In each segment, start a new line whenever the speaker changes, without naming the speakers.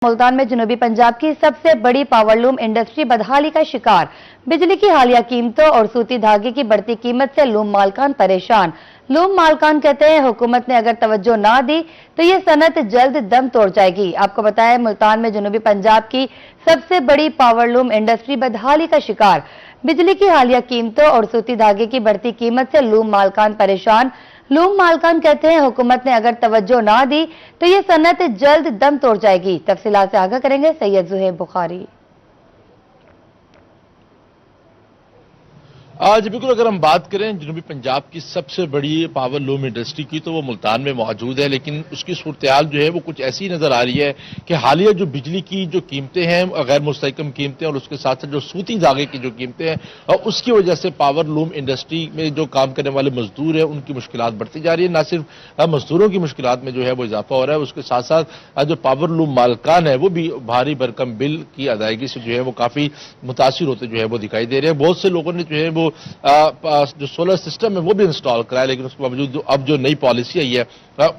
मुल्तान में जनूबी पंजाब की सबसे बड़ी पावरलूम इंडस्ट्री बदहाली का शिकार। बिजली की हालिया कीमतों और सूती धागे की बढ़ती कीमत से लूम मालकान परेशान। लूम मालकान कहते हैं हुकूमत ने अगर तवज्जो ना दी तो ये सनत जल्द दम तोड़ जाएगी। आपको बताएं मुल्तान में जनूबी पंजाब की सबसे बड़ी पावरलूम इंडस्ट्री बदहाली का शिकार। बिजली की हालिया कीमतों और सूती धागे की बढ़ती कीमत से लूम मालकान परेशान। लूम मालकान कहते हैं हुकूमत ने अगर तवज्जो ना दी तो ये सनत जल्द दम तोड़ जाएगी। तफसीलात से आगाह करेंगे सैयद ज़ुहैब बुखारी।
आज बिल्कुल अगर हम बात करें जनूबी पंजाब की सबसे बड़ी पावर लूम इंडस्ट्री की तो वो मुल्तान में मौजूद है, लेकिन उसकी सूरत-ए-हाल जो है वो कुछ ऐसी नजर आ रही है कि हालिया जो बिजली की जो कीमतें हैं गैर मुस्तहकम कीमतें और उसके साथ साथ जो सूती धागे की जो कीमतें हैं और उसकी वजह से पावर लूम इंडस्ट्री में जो काम करने वाले मजदूर हैं उनकी मुश्किलात बढ़ती जा रही है। ना सिर्फ मजदूरों की मुश्किलात में जो है वो इजाफा हो रहा है, उसके साथ साथ जो पावर लूम मालकान है वो भी भारी भरकम बिल की अदायगी से जो है वो काफी मुतासिर होते जो है वो दिखाई दे रहे हैं। बहुत से लोगों ने जो है वो जो सोलर सिस्टम है वो भी इंस्टॉल कराया, लेकिन उसके बावजूद अब जो नई पॉलिसी आई है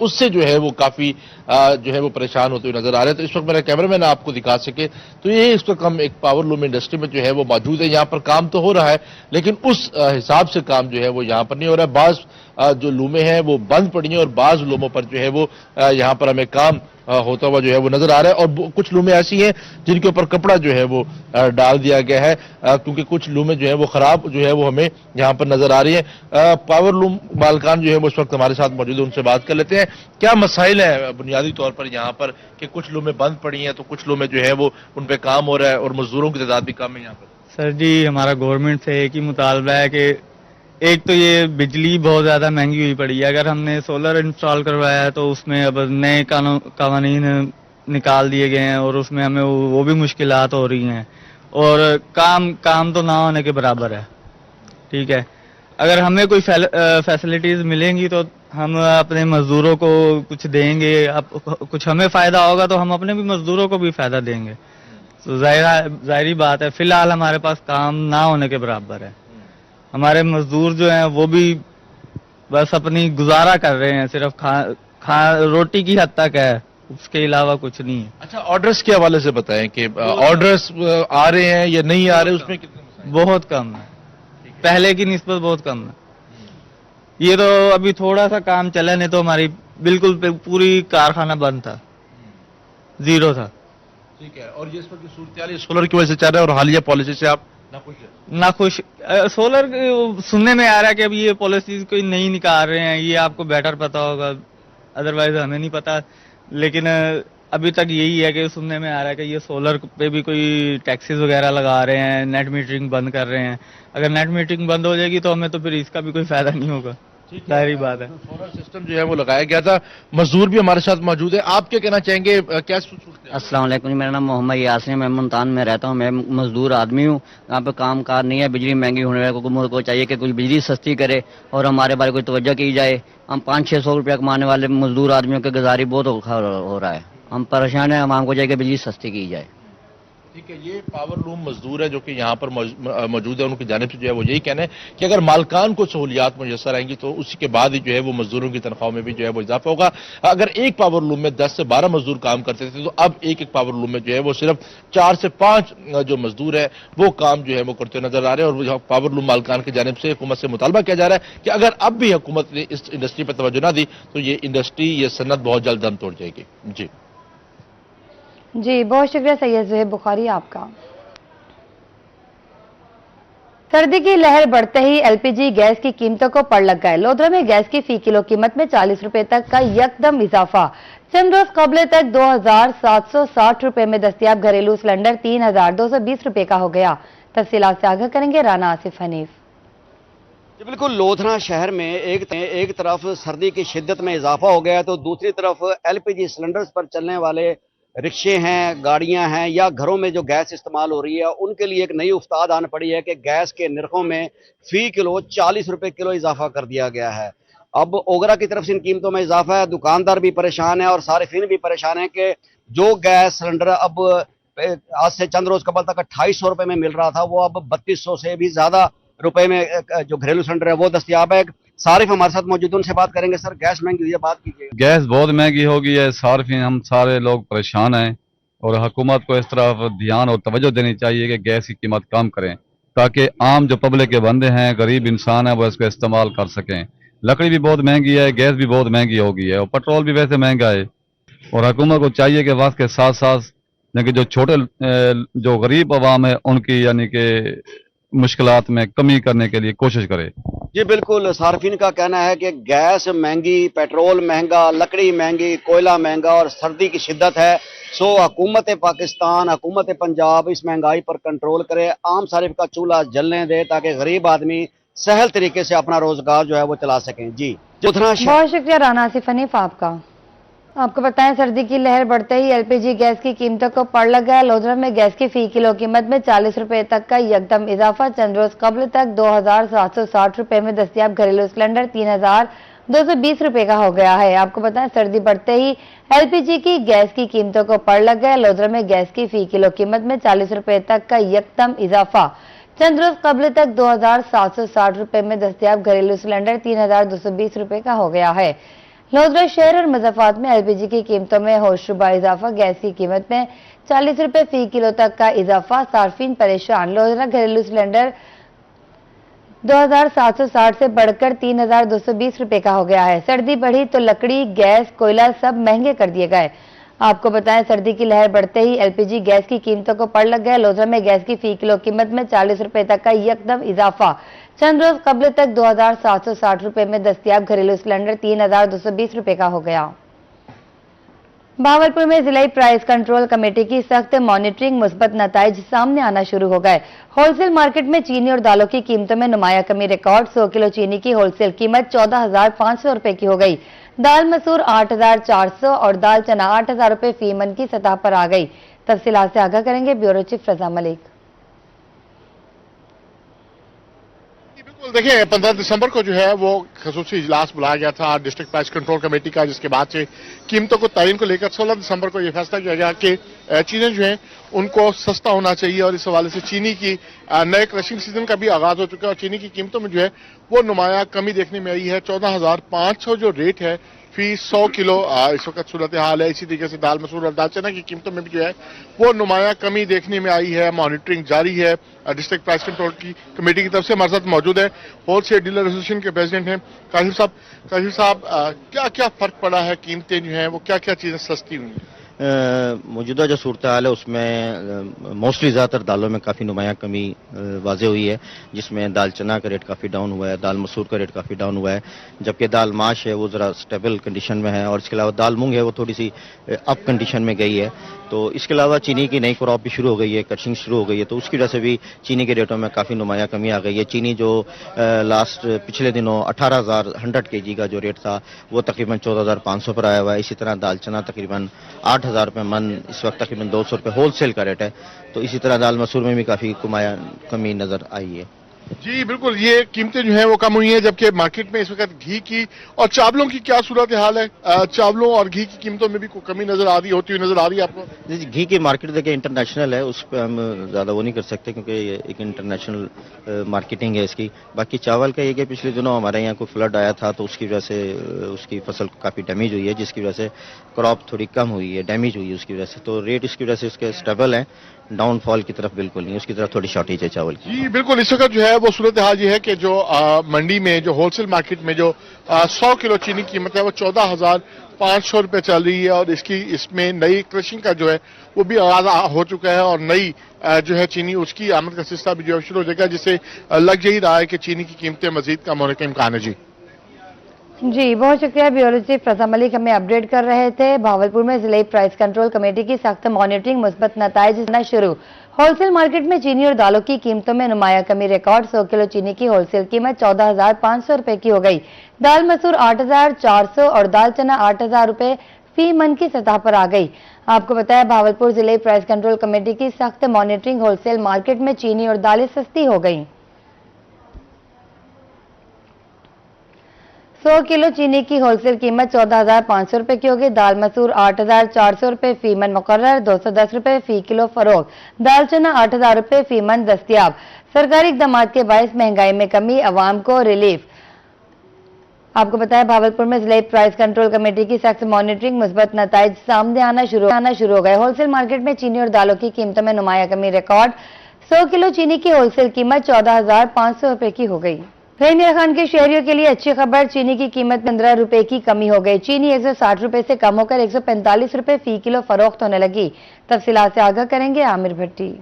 उससे जो है वो काफी जो है वो परेशान होते हुए नजर आ रहे हैं। तो इस वक्त मेरा कैमरामैन आपको दिखा सके तो ये इस वक्त हम एक पावर लूम इंडस्ट्री में जो है वो मौजूद है। यहाँ पर काम तो हो रहा है लेकिन उस हिसाब से काम जो है वो यहाँ पर नहीं हो रहा है। बाज जो लूमें हैं वो बंद पड़ी हैं और बाज लूमों पर जो है वो यहाँ पर हमें काम होता हुआ जो है वो नजर आ रहा है। और कुछ लूमें ऐसी हैं जिनके ऊपर कपड़ा जो है वो डाल दिया गया है क्योंकि कुछ लूमें जो है वो खराब जो है वो हमें यहाँ पर नजर आ रही है। पावर लूम मालकान जो है वो इस वक्त हमारे साथ मौजूद है, उनसे बात कर लेते हैं। क्या मसाइल है बुनियादी तौर पर यहाँ पर कि कुछ लूमें बंद पड़ी हैं तो कुछ लूमें जो है वो उन पर काम हो रहा है और मजदूरों की तादाद भी कम है यहाँ पर?
सर जी, हमारा गवर्नमेंट से एक ही मुतालबा है कि एक तो ये बिजली बहुत ज़्यादा महंगी हुई पड़ी है। अगर हमने सोलर इंस्टॉल करवाया है तो उसमें अब नए कानून निकाल दिए गए हैं और उसमें हमें वो भी मुश्किलात हो रही हैं और काम तो ना होने के बराबर है। ठीक है, अगर हमें कोई फैसिलिटीज़ मिलेंगी तो हम अपने मजदूरों को कुछ देंगे, कुछ हमें फ़ायदा होगा तो हम अपने भी मजदूरों को भी फ़ायदा देंगे। तो जाहिरी बात है फ़िलहाल हमारे पास काम ना होने के बराबर है। हमारे मजदूर जो हैं वो भी बस अपनी गुजारा कर रहे हैं, सिर्फ रोटी की हद तक है, उसके अलावा कुछ नहीं है।
अच्छा, ऑर्डर्स के हवाले से बताएं कि ऑर्डर्स आ रहे हैं या नहीं आ रहे, उसमें कितने?
बहुत कम है, पहले की निस्बत बहुत कम है। ये तो अभी थोड़ा सा काम चला, नहीं तो हमारी बिल्कुल पूरी कारखाना बंद था, जीरो था।
ठीक है, और ये इस वक्त सूरत सोलर की वजह से चल रहा है और हालिया पॉलिसी से आप
नाखुश? सोलर सुनने में आ रहा है कि अभी ये पॉलिसीज कोई नहीं निकाल रहे हैं, ये आपको बेटर पता होगा, अदरवाइज हमें नहीं पता। लेकिन अभी तक यही है कि सुनने में आ रहा है कि ये सोलर पे भी कोई टैक्सेस वगैरह लगा रहे हैं, नेट मीटरिंग बंद कर रहे हैं। अगर नेट मीटरिंग बंद हो जाएगी तो हमें तो फिर इसका भी कोई फायदा नहीं होगा, जाहिर बात है।
सोलर सिस्टम जो है वो लगाया गया था। मजदूर भी हमारे साथ मौजूद है, आप क्या कहना चाहेंगे? क्या
अस्सलाम वालेकुम, मेरा नाम मोहम्मद यासिन है, मैं मुल्तान में रहता हूँ, मैं मजदूर आदमी हूँ। यहाँ पे काम कार नहीं है, बिजली महंगी होने वाले हुकूमत को चाहिए कि कुछ बिजली सस्ती करे और हमारे बारे कोई तवज्जो की जाए। हम 500-600 रुपया कमाने वाले मजदूर आदमियों की गुजारी बहुत हो रहा है, हम परेशान हैं। हम हमको चाहिए कि बिजली सस्ती की जाए।
ठीक है, ये पावर लूम मजदूर है जो कि यहाँ पर मौजूद है, उनकी जानिब से जो है वो यही कहना है कि अगर मालकान को सहूलियात मुयसर आएंगी तो उसी के बाद ही जो है वो मजदूरों की तनख्वाह में भी जो है वो इजाफा होगा। अगर एक पावर लूम में 10 से 12 मजदूर काम करते थे तो अब एक पावर लूम में जो है वो सिर्फ 4 से 5 जो मजदूर है वो काम जो है वो करते नजर आ रहे हैं। और पावर लूम मालकान की जानिब से हुकूमत से मुतालबा किया जा रहा है कि अगर अब भी हुकूमत ने इस इंडस्ट्री पर तवज्जो ना दी तो ये इंडस्ट्री, ये सनत बहुत जल्द दम तोड़ जाएगी।
जी, बहुत शुक्रिया सैयद ज़ुहैब बुखारी आपका। सर्दी की लहर बढ़ते ही एलपीजी गैस की कीमतों को पड़ लग गए। लोधरा में गैस की फी किलो कीमत में 40 रुपए तक का यकदम इजाफा। चंद रोज कबले तक 2760 रुपए में दस्तयाब घरेलू सिलेंडर 3220 रुपए का हो गया। तफसीलात से आगाह करेंगे राना आसिफ हनीफ।
बिल्कुल, लोधरा शहर में एक तरफ सर्दी की शिद्दत में इजाफा हो गया है तो दूसरी तरफ एलपीजी सिलेंडर्स पर चलने वाले रिक्शे हैं, गाड़ियां हैं या घरों में जो गैस इस्तेमाल हो रही है उनके लिए एक नई उफ्ताद आन पड़ी है कि गैस के निर्खों में फी किलो 40 रुपए किलो इजाफा कर दिया गया है। अब ओगरा की तरफ से इन कीमतों में इजाफा है, दुकानदार भी परेशान है और सारिफिन भी परेशान है कि जो गैस सिलेंडर अब आज से चंद रोज कबल तक 2800 रुपए में मिल रहा था वो अब 3200 से भी ज्यादा रुपए में जो घरेलू सिलेंडर है वो दस्तयाब है। सारिफ हमारे साथ मौजूद, उनसे बात करेंगे। सर, गैस महंगी हुई है, बात कीजिए।
गैस बहुत महंगी हो गई है, सारिफिन हम सारे लोग परेशान हैं और हुकूमत को इस तरफ ध्यान और तवज्जो देनी चाहिए कि गैस की कीमत कम करें, ताकि आम जो पब्लिक के बंदे हैं, गरीब इंसान हैं, वो इसको इस्तेमाल कर सकें। लकड़ी भी बहुत महंगी है, गैस भी बहुत महंगी हो गई है और पेट्रोल भी वैसे महंगा है। और हुकूमत को चाहिए कि वक्त के साथ साथ यानी कि जो छोटे जो गरीब अवाम है उनकी यानी कि मुश्किलात में कमी करने के लिए कोशिश करे।
जी बिल्कुल, सार्फिन का कहना है कि गैस महंगी, पेट्रोल महंगा, लकड़ी महंगी, कोयला महंगा और सर्दी की शिद्दत है। सो हुकूमत पाकिस्तान, हुकूमत पंजाब इस महंगाई पर कंट्रोल करे, आम सारिफ का चूल्हा जलने दे ताकि गरीब आदमी सहल तरीके से अपना रोजगार जो है वो चला सकें। जी उतना
बहुत शुक्रिया राना आसिफ हनीफ आपका। आपको बताएं, सर्दी की लहर बढ़ते ही एलपीजी गैस की कीमतों को पड़ लगा है। लोधरा में गैस की फी किलो कीमत में 40 रुपए तक का यकदम इजाफा। चंद रोज कबल तक 2760 रुपए में दस्तियाब घरेलू सिलेंडर 3220 रुपए का हो गया है। आपको बताएं, सर्दी बढ़ते ही एलपीजी की गैस की कीमतों को पड़ लगा है। लोधरा में गैस की फी किलो कीमत में 40 रुपए तक का यकदम इजाफा। चंद रोज कबल तक 2760 रुपए में दस्तियाब घरेलू सिलेंडर 3220 रुपए का हो गया है। लोधरा शहर और मुजफ्फराबाद में एलपीजी की कीमतों में होशरुबा इजाफा। गैस की कीमत में 40 रुपए फी किलो तक का इजाफा। सार्फिन परेशान। लोधरा घरेलू सिलेंडर 2760 से बढ़कर 3220 रुपए का हो गया है। सर्दी बढ़ी तो लकड़ी, गैस, कोयला सब महंगे कर दिए गए। आपको बताएं, सर्दी की लहर बढ़ते ही एलपीजी गैस की कीमतों को पड़ लग गया। लोधरा में गैस की फी किलो कीमत में 40 रुपए तक का यकदम इजाफा। चंद रोज कबल तक 2760 रुपए में दस्तियाब घरेलू सिलेंडर 3220 रुपए का हो गया। भावलपुर में जिला प्राइस कंट्रोल कमेटी की सख्त मॉनिटरिंग, मुस्बत नताइज सामने आना शुरू हो गए। होलसेल मार्केट में चीनी और दालों की कीमतों में नुमाया कमी। रिकॉर्ड 100 किलो चीनी की होलसेल कीमत 14,500 रुपए की हो गई। दाल मसूर 8,400 और दाल चना 8,000 रुपए फी मन की सतह पर आ गई। तफसीलात से आगाह करेंगे ब्यूरो चीफ रजा मलिक।
बिल्कुल, देखिए 15 दिसंबर को जो है वो खसूसी इजलास बुलाया गया था डिस्ट्रिक्ट प्राइस कंट्रोल कमेटी का, जिसके बाद से कीमतों को तयन को लेकर 16 दिसंबर को यह फैसला किया गया कि चीनी जो है उनको सस्ता होना चाहिए और इस हवाले से चीनी की नए क्रशिंग सीजन का भी आगाज हो चुका है और चीनी की कीमतों में जो है वो नुमाया कमी देखने में आई है। 14,500 जो रेट है फी 100 किलो इस वक्त सूरत हाल है। इसी तरीके से दाल मसूर और दाल चना की कीमतों में भी जो है वो नुमाया कमी देखने में आई है। मॉनिटरिंग जारी है डिस्ट्रिक्ट प्राइस कंट्रोल की कमेटी की तरफ से। हमारे साथ मौजूद है होलसेल डीलर एसोसिएशन के प्रेसिडेंट हैं काशिफ साहब। काशिफ साहब, क्या क्या फर्क पड़ा है, कीमतें जो हैं वो क्या क्या चीजें सस्ती हुई हैं?
मौजूदा जो सूरत हाल है उसमें मोस्टली ज़्यादातर दालों में काफ़ी नुमाया कमी वाज़े हुई है, जिसमें दाल चना का रेट काफ़ी डाउन हुआ है, दाल मसूर का रेट काफ़ी डाउन हुआ है, जबकि दाल माश है वो ज़रा स्टेबल कंडीशन में है और इसके अलावा दाल मूंग है वो थोड़ी सी अप कंडीशन में गई है। तो इसके अलावा चीनी की नई क्रॉप भी शुरू हो गई है, क्रशिंग शुरू हो गई है, तो उसकी वजह से भी चीनी के रेटों में काफ़ी नुमाया कमी आ गई है। चीनी जो पिछले दिनों 18,000 100 kg का जो रेट था वो तकरीबन 14,500 पर आया हुआ है। इसी तरह दाल चना तकरीबन 8,000 रुपये मन, इस वक्त तकरीबन 200 रुपये होलसेल का रेट है। तो इसी तरह दाल मसूर में भी काफ़ी कमी नज़र आई है।
जी बिल्कुल, ये कीमतें जो हैं वो कम हुई हैं, जबकि मार्केट में इस वक्त घी की और चावलों की क्या सूरत हाल है? चावलों और घी की कीमतों में भी कोई कमी नजर आ रही होती हुई नजर आ रही है आपको?
जी, घी की मार्केट देखिए इंटरनेशनल है, उस पर हम ज़्यादा वो नहीं कर सकते क्योंकि ये एक इंटरनेशनल मार्केटिंग है इसकी। बाकी चावल का ये कि पिछले दिनों हमारे यहाँ कोई फ्लड आया था तो उसकी वजह से उसकी फसल काफ़ी डैमेज हुई है, जिसकी वजह से क्रॉप थोड़ी कम हुई है, डैमेज हुई है उसकी वजह से। तो रेट इसकी वजह से उसके स्टेबल है, डाउनफॉल की तरफ बिल्कुल नहीं, उसकी तरफ थोड़ी शॉर्टेज है चावल की।
जी बिल्कुल, इस वक्त जो है वो सूरत हाल ये है कि जो मंडी में जो होलसेल मार्केट में जो 100 किलो चीनी की कीमत है वो 14,500 रुपये चल रही है और इसमें नई क्रशिंग का जो है वो भी आगाज हो चुका है और नई जो है चीनी उसकी आमद का सिलसिला भी जो है शुरू हो जाएगा, जिससे लग यही रहा है कि चीनी की कीमतें मजीद कम होने का इम्कान है।
जी बहुत शुक्रिया ब्यूरो चीफ रजा मलिक हमें अपडेट कर रहे थे। भावलपुर में जिला प्राइस कंट्रोल कमेटी की सख्त मॉनिटरिंग, मुस्बत नताइज आना शुरू। होलसेल मार्केट में चीनी और दालों की कीमतों में नुमाया कमी। रिकॉर्ड 100 किलो चीनी की होलसेल कीमत 14,500 रुपए की हो गई। दाल मसूर 8,400 और दाल चना 8,000 रुपए फी मन की सतह पर आ गई। आपको बताया, भावलपुर जिले प्राइस कंट्रोल कमेटी की सख्त मॉनिटरिंग, होलसेल मार्केट में चीनी और दालें सस्ती हो गई। 100 किलो चीनी की होलसेल कीमत 14,500 रुपए की होगी। दाल मसूर 8,400 रुपए फी मन मुकर्रर, 210 रुपए फी किलो फरोख्त। दाल चना 8,000 रुपए फी मन दस्तियाब। सरकारी इकदाम के बायस महंगाई में कमी, अवाम को रिलीफ। आपको बताया भावलपुर में जिला प्राइस कंट्रोल कमेटी की सख्त मॉनिटरिंग, मुस्बत नताइज सामने आना शुरू हो गए। होलसेल मार्केट में चीनी और दालों की कीमतों में नुमाया कमी। रिकॉर्ड 100 किलो चीनी की होलसेल कीमत 14,500 रुपए की हो गई। रहीमिया खान के शहरियों के लिए अच्छी खबर, चीनी की कीमत 15 रुपए की कमी हो गई। चीनी 160 रुपए से कम होकर 145 रुपए फी किलो फरोख्त होने लगी। तफसीलात से आगाह करेंगे आमिर भट्टी।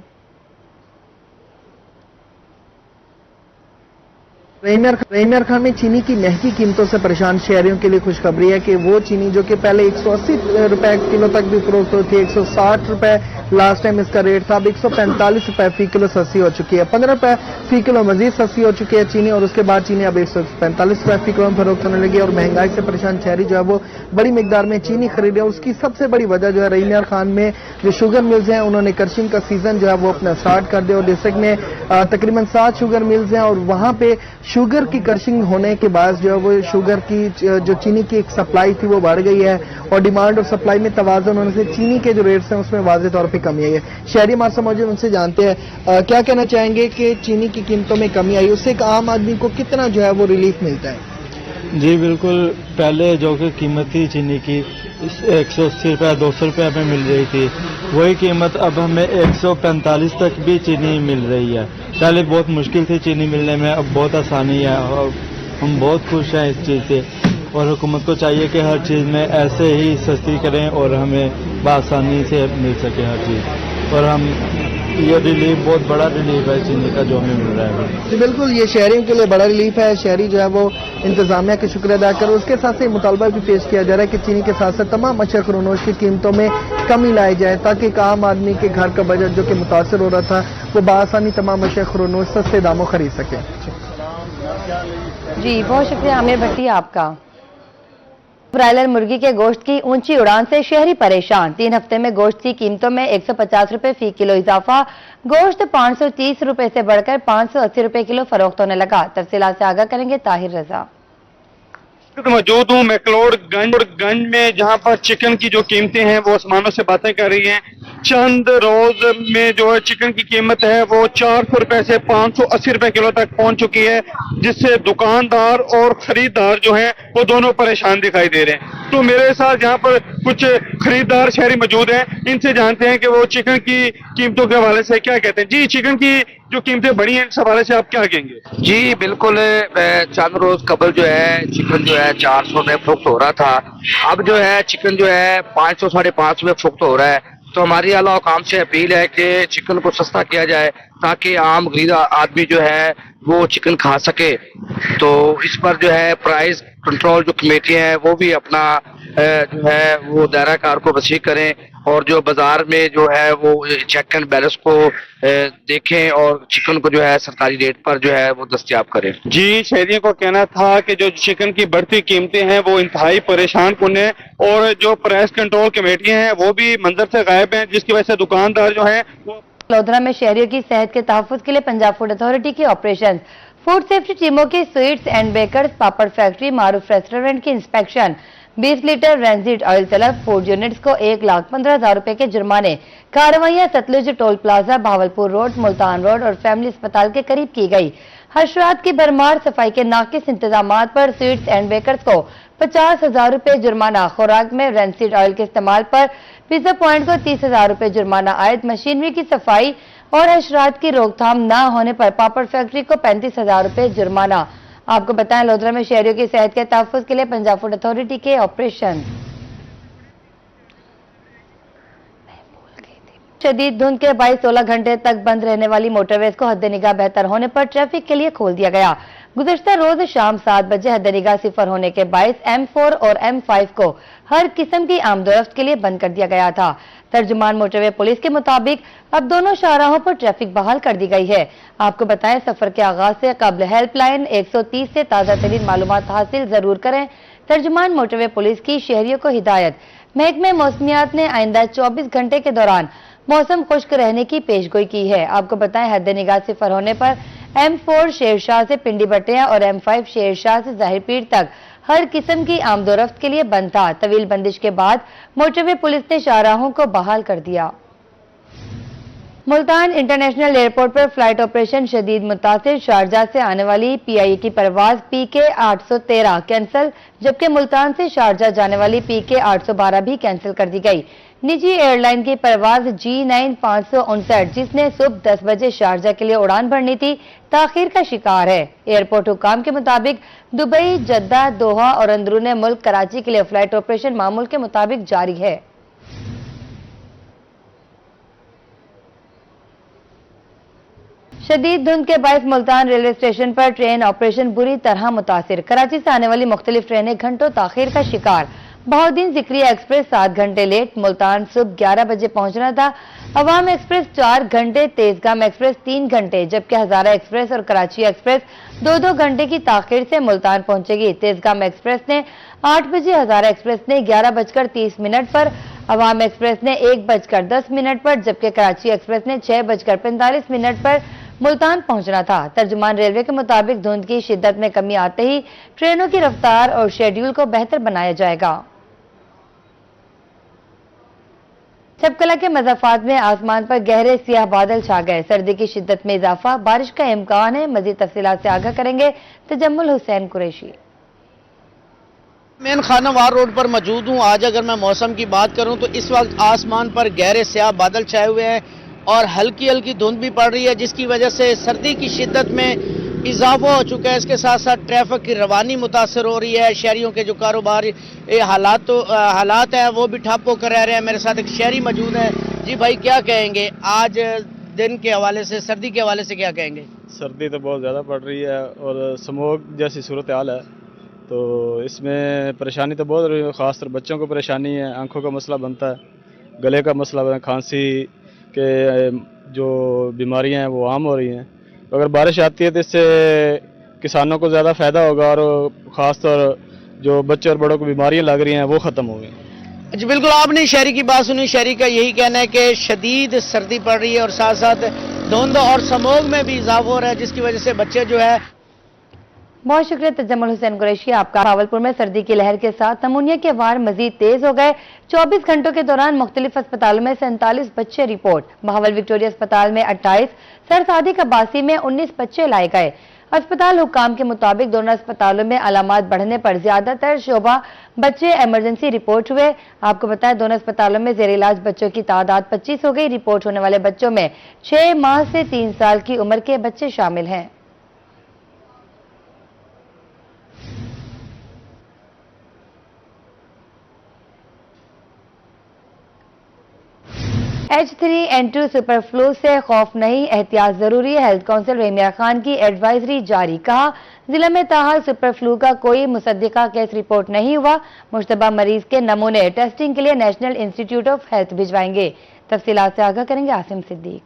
रहीमिया खान में चीनी की महंगी कीमतों से परेशान शहरियों के लिए खुशखबरी है कि वो चीनी जो कि पहले 180 रुपए किलो तक भी फरोख्त होती है, 160 रुपए लास्ट टाइम इसका रेट था, अब 145 रुपए फी किलो सस्ती हो चुकी है। 15 रुपए फी किलो मजीद सस्ती हो चुकी है चीनी, और उसके बाद चीनी अब 145 रुपए फी किलो में फरोख्त होने लगी। और महंगाई से परेशान शहरी जो है वो बड़ी मिकदार में चीनी खरीदे, और उसकी सबसे बड़ी वजह जो है रहीमिया खान में जो शुगर मिल्स हैं उन्होंने क्रशिंग का सीजन जो है वो अपना स्टार्ट कर दिया। और डिस्ट्रिक्ट में तकरीबन 7 शुगर मिल्स हैं, और वहां पे शुगर की क्रशिंग होने के बाद जो है वो शुगर की जो चीनी की एक सप्लाई थी वो बढ़ गई है, और डिमांड और सप्लाई में तवाज़ुन होने से चीनी के जो रेट्स हैं उसमें वाज़ेह तौर पे कमी आई है। शहरी हमारे साथ मौजूद, उनसे जानते हैं क्या कहना चाहेंगे कि चीनी की कीमतों में कमी आई, उससे एक आम आदमी को कितना जो है वो रिलीफ मिलता है?
जी बिल्कुल, पहले जो कि कीमत थी चीनी की 180 रुपये 200 रुपये में मिल रही थी, वही कीमत अब हमें 145 तक भी चीनी मिल रही है। पहले बहुत मुश्किल थी चीनी मिलने में, अब बहुत आसानी है और हम बहुत खुश हैं इस चीज़ से। और हुकूमत को चाहिए कि हर चीज़ में ऐसे ही सस्ती करें और हमें बआसानी से मिल सके हर चीज़। और हम ये रिलीफ, बहुत बड़ा रिलीफ है चीनी का जो हमें मिल रहा है।
जी बिल्कुल, ये शहरियों के लिए बड़ा रिलीफ है। शहरी जो है वो इंतजामिया के शुक्र अदा कर, उसके साथ ही मुतालबा भी पेश किया जा रहा है कि चीनी के साथ साथ तमाम अशरफ खरोनोश की कीमतों में कमी लाई जाए, ताकि एक आम आदमी के घर का बजट जो कि मुतासर हो रहा था वो बआसानी तमाम अशरफ खरोनोश सस्ते दामों खरीद सके।
जी बहुत शुक्रिया आमिर भट्टी आपका। ब्रायलर मुर्गी के गोश्त की ऊंची उड़ान से शहरी परेशान। 3 हफ्ते में गोश्त की कीमतों में 150 रुपए फी किलो इजाफा। गोश्त 530 रुपए से बढ़कर 580 रुपए किलो फरोख्त होने लगा। तफसीलात से आगाह करेंगे ताहिर रजा।
मौजूद हूँ मैक्लोडगंज में, जहाँ पर चिकन की जो कीमतें हैं वो आसमानों से बातें कर रही हैं। चंद रोज में जो है चिकन की कीमत है वो 400 रुपए से 580 रुपए किलो तक पहुंच चुकी है, जिससे दुकानदार और खरीदार जो हैं वो दोनों परेशान दिखाई दे रहे हैं। तो मेरे साथ यहाँ पर कुछ खरीदार शहरी मौजूद हैं, इनसे जानते हैं कि वो चिकन की कीमतों के हवाले से क्या कहते हैं। जी, चिकन की जो कीमतें बढ़ी हैं इस हवाले से आप क्या कहेंगे?
जी बिल्कुल, चंद रोज कबल जो है चिकन जो है 400 में फरोख्त हो रहा था, अब जो है चिकन जो है 500 550 में फरोख्त हो रहा है। तो हमारी आला हुकाम से अपील है कि चिकन को सस्ता किया जाए ताकि आम गरीब आदमी जो है वो चिकन खा सके। तो इस पर जो है प्राइस कंट्रोल जो कमेटी है वो भी अपना जो है वो दायरा कार को वसी करें, और जो बाजार में जो है वो चेक एंड बैलेंस को देखें और चिकन को जो है सरकारी रेट पर जो है वो दस्तयाब करें।
जी, शहरियों को कहना था कि जो चिकन की बढ़ती कीमतें हैं वो इंतहाई परेशान कुन है, और जो प्राइस कंट्रोल कमेटी हैं वो भी मंजर से गायब हैं, जिसकी वजह से दुकानदार जो है वो
लोधरा में शहरियों की सेहत के तहफ्फुज के लिए पंजाब फूड अथॉरिटी की ऑपरेशन। फूड सेफ्टी टीमों की sweets and bakers, papad factory, मारूफ रेस्टोरेंट की इंस्पेक्शन। 20 लीटर रेंजिड ऑयल तलब, फूड यूनिट्स को 1,15,000 रुपए के जुर्माने। कार्रवाइयां Sutlej toll plaza, Bahawalpur road, Multan road और फैमिली अस्पताल के करीब की गई। हशरात की भरमार, सफाई के नाकिस इंतजाम पर स्वीट्स एंड बेकर्स को 50,000 रुपए जुर्माना। खुराक में रेंजिड ऑयल के इस्तेमाल पर पिज्जा पॉइंट को 30,000 रुपए जुर्माना आयद। मशीनरी की सफाई और हशरात की रोकथाम न होने पर पापड़ फैक्ट्री को 35,000 रुपए जुर्माना। आपको बताएं, लोधरा में शहरियों की सेहत के तहफ्फुज के लिए पंजाब फूड अथॉरिटी के ऑपरेशन। शदीद धुंध के बाईस 16 घंटे तक बंद रहने वाली मोटरवेज को हद निगाह बेहतर होने पर ट्रैफिक के लिए खोल दिया गया। गुज़श्ता रोज शाम 7 बजे हद निगाह सिफर होने के बाईस M4 और M5 को हर किस्म की आमदोरफ्त के लिए बंद कर दिया गया था। तर्जुमान मोटरवे पुलिस के मुताबिक अब दोनों शाहराहों पर ट्रैफिक बहाल कर दी गई है। आपको बताएं, सफर के आगाज से कबल हेल्पलाइन 130 से ताज़ा तरीन मालूमात हासिल जरूर करें। तर्जुमान मोटरवे पुलिस की शहरियों को हिदायत। महकमे मौसमियात ने आइंदा 24 घंटे के दौरान मौसम खुश्क रहने की पेशगोई की है। आपको बताएं, हद निगाह सिफर होने पर M4 शेरशाह से पिंडी बटिया और M5 शेरशाह से जाहिर पीर तक हर किस्म की आमदोरफ्त के लिए बंद था। तवील बंदिश के बाद मोटरवे पुलिस ने शाहराहों को बहाल कर दिया। मुल्तान इंटरनेशनल एयरपोर्ट पर फ्लाइट ऑपरेशन शदीद मुतासिर। शारजा से आने वाली PIAT परवाज PK 813 कैंसिल, जबकि मुल्तान से शारजा जाने वाली PK 812 भी कैंसिल कर दी गई। निजी एयरलाइन की परवाज G9 559 जिसने सुबह 10 बजे शारजा के लिए उड़ान भरनी थी, ताखीर का शिकार है। एयरपोर्ट हुकाम के मुताबिक दुबई, जद्दा, दोहा और अंदरूने मुल्क कराची के लिए फ्लाइट ऑपरेशन मामूल के मुताबिक जारी है। शदीद धुंध के बायस मुल्तान रेलवे स्टेशन पर ट्रेन ऑपरेशन बुरी तरह मुतासिर। कराची से आने वाली मुख्तलिफ ट्रेनें घंटों ताखीर का शिकार। बहाउद्दीन जिक्रिया एक्सप्रेस 7 घंटे लेट, मुल्तान सुबह 11 बजे पहुंचना था। अवाम एक्सप्रेस 4 घंटे, तेजगाम एक्सप्रेस 3 घंटे, जबकि हजारा एक्सप्रेस और कराची एक्सप्रेस 2-2 घंटे की ताखीर से मुल्तान पहुंचेगी। तेजगाम एक्सप्रेस ने 8 बजे, हजारा एक्सप्रेस ने 11:30 पर, अवाम एक्सप्रेस ने 1:10 पर, जबकि कराची एक्सप्रेस ने 6:45 पर मुल्तान पहुंचना था। तर्जुमान रेलवे के मुताबिक धुंध की शिद्दत में कमी आते ही ट्रेनों की रफ्तार और शेड्यूल को बेहतर बनाया जाएगा। छपकला के मज़ाफात में आसमान पर गहरे सियाह बादल छा गए। सर्दी की शिद्दत में इजाफा, बारिश का इम्कान है। मजीद तफसीलात से आगाह करेंगे तजम्मुल हुसैन कुरैशी।
मेन खानावार रोड पर मौजूद हूँ। आज अगर मैं मौसम की बात करूँ तो इस वक्त आसमान पर गहरे स्याह बादल छाए हुए हैं और हल्की हल्की धुंध भी पड़ रही है, जिसकी वजह से सर्दी की शिद्दत में इजाफा हो चुका है। इसके साथ साथ ट्रैफिक की रवानी मुतासर हो रही है। शहरियों के जो कारोबारी हालात हैं वो भी ठप होकर रह रहे हैं। मेरे साथ एक शहरी मौजूद है। जी भाई, क्या कहेंगे आज दिन के हवाले से, सर्दी के हवाले से क्या कहेंगे?
सर्दी तो बहुत ज़्यादा पड़ रही है और स्मोक जैसी सूरत हाल है, तो इसमें परेशानी तो बहुत रही है। ख़ासतर बच्चों को परेशानी है, आंखों का मसला बनता है, गले का मसला है, खांसी के जो बीमारियां हैं वो आम हो रही हैं। तो अगर बारिश आती है तो इससे किसानों को ज़्यादा फ़ायदा होगा और ख़ासतौर जो बच्चे और बड़ों को बीमारियां लग रही हैं वो ख़त्म हो गई।
जी बिल्कुल, आपने शहरी की बात सुनी। शहरी का यही कहना है कि शदीद सर्दी पड़ रही है और साथ साथ धुंध और स्मोग में भी इजाफा हो रहा है, जिसकी वजह से बच्चे जो है।
बहुत शुक्रिया तजम्मुल हुसैन कुरैशी आपका। भावलपुर में सर्दी की लहर के साथ नमूनिया के वार मजीद तेज हो गए। 24 घंटों के दौरान मुख्तलिफ अस्पतालों में 47 बच्चे रिपोर्ट। बहावल विक्टोरिया अस्पताल में 28, सर सादिक अब्बासी में 19 बच्चे लाए गए। अस्पताल हुकाम के मुताबिक दोनों अस्पतालों में अलामात बढ़ने पर ज्यादातर शोबा बच्चे इमरजेंसी रिपोर्ट हुए। आपको बताएं, दोनों अस्पतालों में जेर इलाज बच्चों की तादाद 25 हो गई। रिपोर्ट होने वाले बच्चों में 6 माह से 3 साल की उम्र के बच्चे शामिल हैं। H3N2 सुपर फ्लू से खौफ नहीं, एहतियात जरूरी है। हेल्थ काउंसिल रहीमिया खान की एडवाइजरी जारी। कहा, जिले में ताहाल सुपर फ्लू का कोई मुसद्दिका केस रिपोर्ट नहीं हुआ। मुश्तबा मरीज के नमूने टेस्टिंग के लिए नेशनल इंस्टीट्यूट ऑफ हेल्थ भिजवाएंगे। तफसीलात से आगाह करेंगे आसिम सिद्दीक।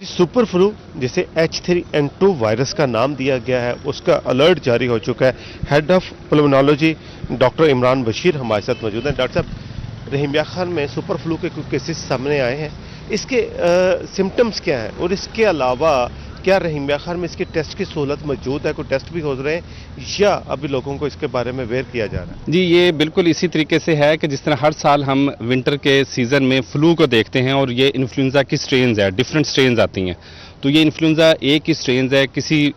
सुपर फ्लू जिसे H3N2 वायरस का नाम दिया गया है, उसका अलर्ट जारी हो चुका है। Head of pulmonology doctor Imran Bashir हमारे साथ मौजूद हैं। डॉक्टर साहब, रहीमिया खान में सुपर फ्लू के कुछ केसेस सामने आए हैं, इसके सिम्टम्स क्या हैं और इसके अलावा क्या रहीमिया खान में इसके टेस्ट की सहूलत मौजूद है? कोई टेस्ट भी हो रहे हैं या अभी लोगों को इसके बारे में अवेयर किया जा रहा है?
जी, ये बिल्कुल इसी तरीके से है कि जिस तरह हर साल हम विंटर के सीज़न में फ्लू को देखते हैं और ये इन्फ्लुएंजा की स्ट्रेन्स है, डिफरेंट स्ट्रेन्स आती हैं। तो ये इन्फ्लुएंजा एक ही स्ट्रेन्स है। किसी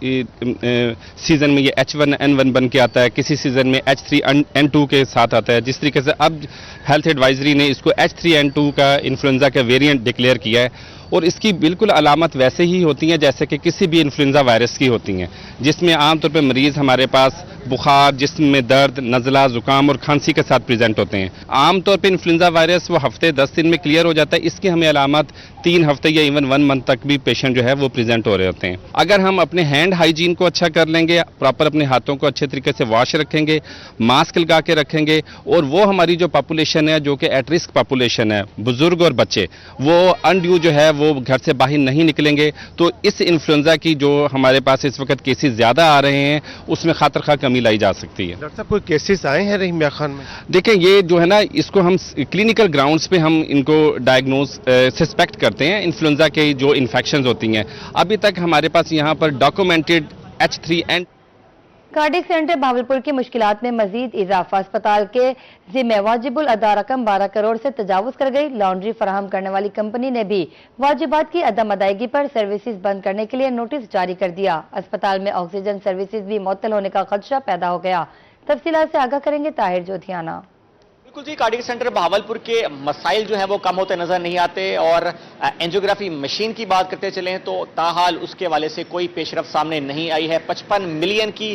सीज़न में ये H1N1 बन के आता है, किसी सीज़न में H3N2 के साथ आता है। जिस तरीके से अब हेल्थ एडवाइजरी ने इसको H3N2 का इन्फ्लुएंजा का वेरिएंट डिक्लेयर किया है और इसकी बिल्कुल अलामत वैसे ही होती हैं जैसे कि किसी भी इन्फ्लुएंजा वायरस की होती हैं, जिसमें आमतौर पर मरीज़ हमारे पास बुखार, जिस्म में दर्द, नज़ला, ज़ुकाम और खांसी के साथ प्रेजेंट होते हैं। आमतौर पर इन्फ्लुएंजा वायरस वो हफ्ते 10 दिन में क्लियर हो जाता है। इसकी हमें अलामत 3 हफ्ते या इवन 1 मंथ तक भी पेशेंट जो है वो प्रेजेंट हो रहे होते हैं। अगर हम अपने हैंड हाइजीन को अच्छा कर लेंगे, प्रॉपर अपने हाथों को अच्छे तरीके से वॉश रखेंगे, मास्क लगा के रखेंगे और वो हमारी जो पॉपुलेशन है जो कि एट रिस्क पॉपुलेशन है, बुजुर्ग और बच्चे, वो अनड्यू जो है वो घर से बाहर नहीं निकलेंगे, तो इस इन्फ्लुएंजा की जो हमारे पास इस वक्त केसेस ज़्यादा आ रहे हैं उसमें खातर खा कमी लाई जा सकती है।
डॉक्टर साहब, कोई केसेस आए हैं रहीमिया खान में?
देखें, ये जो है ना, इसको हम क्लिनिकल ग्राउंड्स पे हम इनको डायग्नोज सस्पेक्ट करते हैं इन्फ्लुएंजा के जो इन्फेक्शंस होती हैं। अभी तक हमारे पास यहाँ पर documented H3N
cardiac centre Bahawalpur की मुश्किलात में मजीद इजाफा। अस्पताल के जिम्मे वाजिबुल अदा रकम 12 करोड़ से तजावुज कर गई। लॉन्ड्री फराहम करने वाली कंपनी ने भी वाजिबात की अदम अदायगी पर सर्विसेज बंद करने के लिए नोटिस जारी कर दिया। अस्पताल में ऑक्सीजन सर्विसेज भी मुअत्तल होने का खदशा पैदा हो गया। तफसीलात से आगाह करेंगे ताहिर जोधियाना।
बिल्कुल जी, कार्डिक सेंटर भावलपुर के मसाइल जो हैं वो कम होते नजर नहीं आते और एंजियोग्राफी मशीन की बात करते चलें तो ताहाल उसके वाले से कोई पेशरफ सामने नहीं आई है। 55 मिलियन की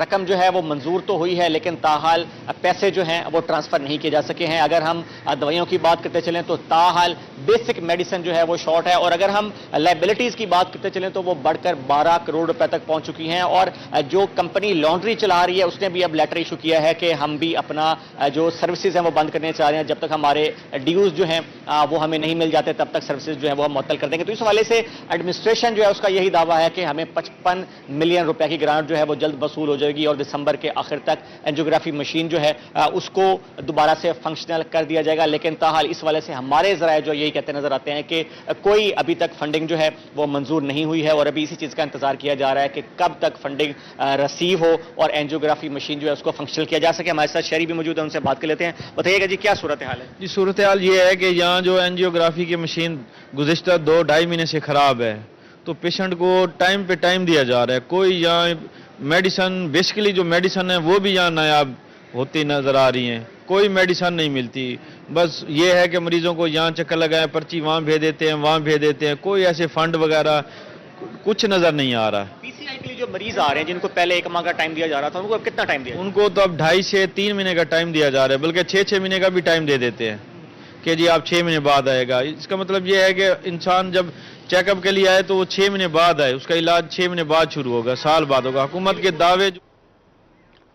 रकम जो है वो मंजूर तो हुई है, लेकिन ताहाल पैसे जो हैं वो ट्रांसफर नहीं किए जा सके हैं। अगर हम दवाइयों की बात करते चलें तो ताहाल बेसिक मेडिसिन जो है वो शॉर्ट है, और अगर हम लाइबिलिटीज की बात करते चलें तो वो बढ़कर 12 करोड़ रुपए तक पहुंच चुकी हैं। और जो कंपनी लॉन्ड्री चला रही है उसने भी अब लेटर इशू किया है कि हम भी अपना जो सर्विसेज हैं वो बंद करने चाह रहे हैं। जब तक हमारे ड्यूज जो हैं वो हमें नहीं मिल जाते तब तक सर्विसेज जो है वो हम मुअत्तल कर देंगे। तो इस हवाले से एडमिनिस्ट्रेशन जो है उसका यही दावा है कि हमें 55 मिलियन रुपए की ग्रांट जो है वो जल्द वसूल हो जाएगी और दिसंबर के आखिर तक एंजियोग्राफी मशीन जो है उसको दोबारा से फंक्शनल कर दिया जाएगा। लेकिन ताहाल इस वाले से हमारे जराए जो यही कहते नजर आते हैं कि कोई अभी तक फंडिंग जो है वो मंजूर नहीं हुई है और अभी इसी चीज का इंतजार किया जा रहा है कि कब तक फंडिंग रिसीव हो और एंजियोग्राफी मशीन जो है उसको फंक्शनल किया जा सके। हमारे साथ शहरी भी मौजूद है, उनसे बात कर लेते हैं। बताइएगा जी, क्या सूरत हाल है?
जी, सूरत हाल ये है कि यहाँ जो एंजियोग्राफी की मशीन गुज़िश्ता 2-2.5 महीने से ख़राब है, तो पेशेंट को टाइम पे टाइम दिया जा रहा है। कोई यहाँ मेडिसन, बेसिकली जो मेडिसन है वो भी यहाँ नायाब होती नज़र आ रही हैं, कोई मेडिसन नहीं मिलती। बस ये है कि मरीजों को यहाँ चक्कर लगाए, पर्ची वहाँ भेज देते हैं, वहाँ भेज देते हैं, कोई ऐसे फंड वगैरह कुछ नज़र नहीं आ रहा।
पीसीआई के लिए जो मरीज आ रहे हैं जिनको पहले 1 माह का टाइम दिया जा रहा था, उनको अब कितना टाइम दिया?
उनको तो अब 2.5 से 3 महीने का टाइम दिया जा रहा है, बल्कि 6-6 महीने का भी टाइम दे देते हैं कि जी आप 6 महीने बाद आएगा। इसका मतलब ये है कि इंसान जब चेकअप के लिए आए तो वो 6 महीने बाद आए, उसका इलाज 6 महीने बाद शुरू होगा, साल बाद होगा। हुकूमत के दावे।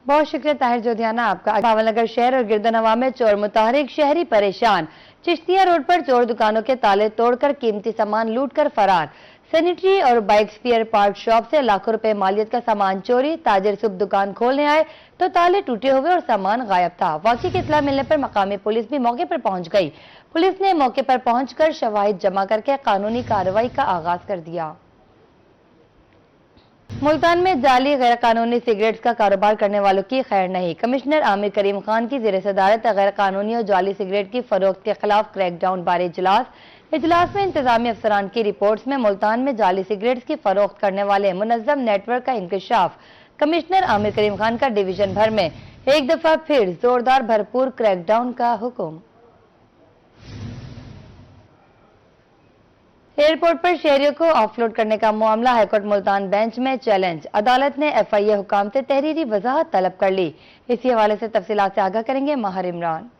बहुत शुक्रिया ताहिर जोधियाना आपका। भावलनगर शहर और गिरदनवा में चोर मुतहरिक, शहरी परेशान। चिश्तिया रोड पर चोर दुकानों के ताले तोड़कर कीमती सामान लूटकर फरार। सैनिटरी और बाइक स्पेयर पार्ट शॉप से लाखों रुपए मालियत का सामान चोरी। ताजिर सुबह दुकान खोलने आए तो ताले टूटे हुए और सामान गायब था। वाकई की इत्तला मिलने पर मकामी पुलिस भी मौके पर पहुंच गई। पुलिस ने मौके पर पहुंचकर शवाहिद जमा करके कानूनी कार्रवाई का आगाज कर दिया। मुल्तान में जाली गैर कानूनी सिगरेट्स का कारोबार करने वालों की खैर नहीं। कमिश्नर आमिर करीम खान की ज़ेर सदारत गैर कानूनी और जाली सिगरेट की फरोख्त के खिलाफ क्रैकडाउन बारे इजलास में इंतजामी अफसरान की रिपोर्ट्स में मुल्तान में जाली सिगरेट्स की फरोख्त करने वाले मुनज़्ज़म नेटवर्क का इंकशाफ। कमिश्नर आमिर करीम खान का डिवीजन भर में एक दफा फिर जोरदार भरपूर क्रैकडाउन का हुक्म। एयरपोर्ट पर शहरियों को ऑफलोड करने का मामला हाईकोर्ट मुल्तान बेंच में चैलेंज। अदालत ने एफआईए हुकाम से तहरीरी वजाहत तलब कर ली। इसी हवाले से तफसीलात से आगाह करेंगे माहिर इमरान।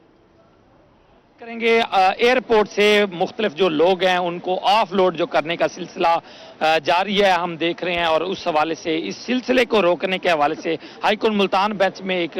करेंगे एयरपोर्ट से मुख्तलिफ जो लोग हैं उनको ऑफ लोड जो करने का सिलसिला जारी है, हम देख रहे हैं। और उस हवाले से इस सिलसिले को रोकने के हवाले से हाईकोर्ट मुल्तान बेंच में एक